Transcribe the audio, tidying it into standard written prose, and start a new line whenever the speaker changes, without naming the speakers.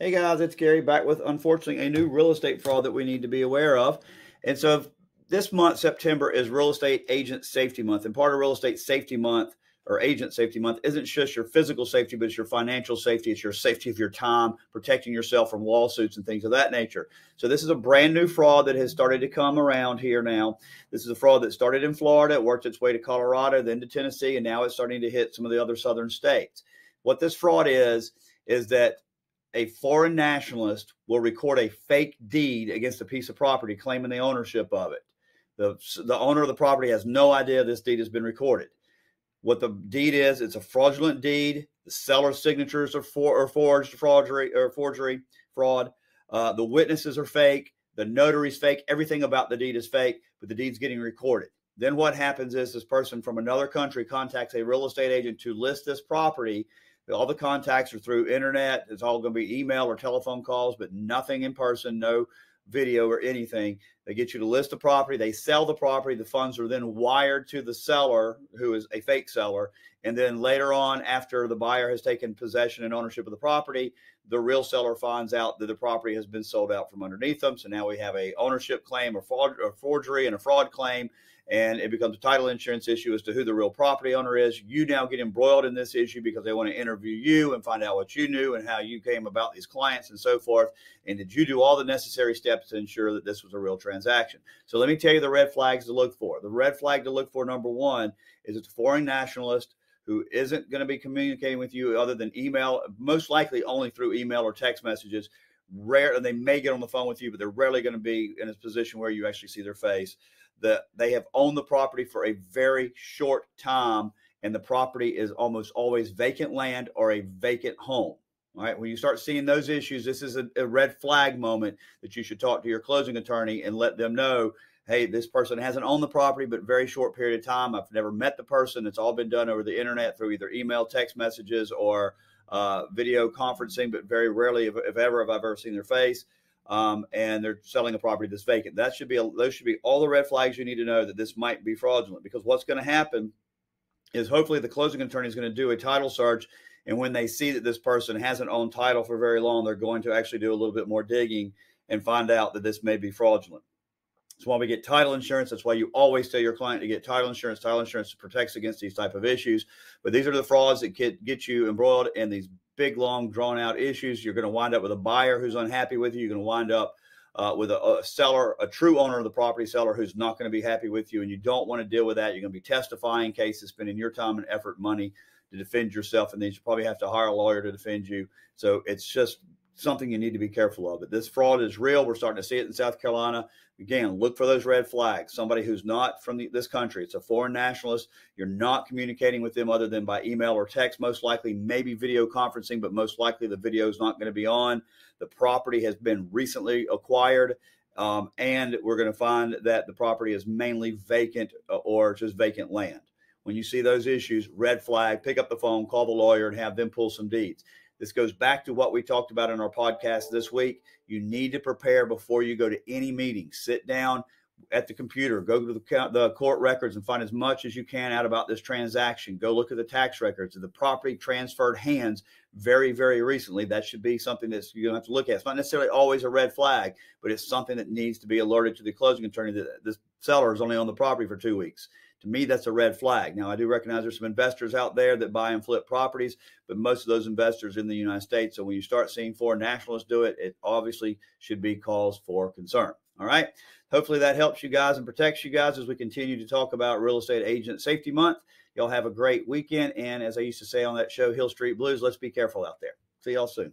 Hey guys, it's Gary back with unfortunately a new real estate fraud that we need to be aware of. And so this month, September, is Real Estate Agent Safety Month. And part of Real Estate Safety Month or Agent Safety Month isn't just your physical safety, but it's your financial safety. It's your safety of your time, protecting yourself from lawsuits and things of that nature. So this is a brand new fraud that has started to come around here now. This is a fraud that started in Florida, it worked its way to Colorado, then to Tennessee, and now it's starting to hit some of the other southern states. What this fraud is that a foreign nationalist will record a fake deed against a piece of property claiming the ownership of it. The owner of the property has no idea this deed has been recorded. What the deed is, it's a fraudulent deed. The seller's signatures are forged, forgery, fraud. The witnesses are fake. The notary's fake. Everything about the deed is fake, but the deed's getting recorded. Then what happens is this person from another country contacts a real estate agent to list this property. All the contacts are through internet. It's all going to be email or telephone calls, but nothing in person, no video or anything. They get you to list the property. They sell the property. The funds are then wired to the seller, who is a fake seller. And then later on, after the buyer has taken possession and ownership of the property, the real seller finds out that the property has been sold out from underneath them. So now we have a ownership claim, a forgery, and a fraud claim. And it becomes a title insurance issue as to who the real property owner is. You now get embroiled in this issue because they want to interview you and find out what you knew and how you came about these clients and so forth. And did you do all the necessary steps to ensure that this was a real transaction? So let me tell you the red flags to look for. The red flag to look for, number one, is it's a foreign nationalist who isn't going to be communicating with you other than email, most likely only through email or text messages. Rare, they may get on the phone with you, but they're rarely going to be in a position where you actually see their face. That they have owned the property for a very short time, and the property is almost always vacant land or a vacant home. All right. When you start seeing those issues, this is a red flag moment that you should talk to your closing attorney and let them know, hey, this person hasn't owned the property, but very short period of time. I've never met the person. It's all been done over the internet through either email, text messages, or video conferencing, but very rarely, if ever, have I ever seen their face. And they're selling a property that's vacant. Those should be all the red flags you need to know that this might be fraudulent, because what's going to happen is hopefully the closing attorney is going to do a title search. And when they see that this person hasn't owned title for very long, they're going to actually do a little bit more digging and find out that this may be fraudulent. That's why we get title insurance. That's why you always tell your client to get title insurance. Title insurance protects against these type of issues. But these are the frauds that get you embroiled in these big, long, drawn-out issues. You're going to wind up with a buyer who's unhappy with you. You're going to wind up with a seller, a true owner of the property, seller who's not going to be happy with you, and you don't want to deal with that. You're going to be testifying cases, spending your time and effort, money to defend yourself, and then you probably have to hire a lawyer to defend you. So it's just something you need to be careful of. But this fraud is real. We're starting to see it in South Carolina. Again, look for those red flags. Somebody who's not from this country. It's a foreign nationalist. You're not communicating with them other than by email or text, most likely, maybe video conferencing, but most likely the video is not going to be on. The property has been recently acquired, and we're going to find that the property is mainly vacant or just vacant land. When you see those issues, red flag, pick up the phone, call the lawyer, and have them pull some deeds. This goes back to what we talked about in our podcast this week. You need to prepare before you go to any meeting. Sit down at the computer, go to the court records and find as much as you can out about this transaction. Go look at the tax records. If the property transferred hands very, very recently, that should be something that you're going to have to look at. It's not necessarily always a red flag, but it's something that needs to be alerted to the closing attorney that the seller is only on the property for 2 weeks. To me, that's a red flag. Now, I do recognize there's some investors out there that buy and flip properties, but most of those investors in the United States. So when you start seeing foreign nationalists do it, it obviously should be cause for concern. All right. Hopefully that helps you guys and protects you guys as we continue to talk about Real Estate Agent Safety Month. Y'all have a great weekend. And as I used to say on that show, Hill Street Blues, let's be careful out there. See y'all soon.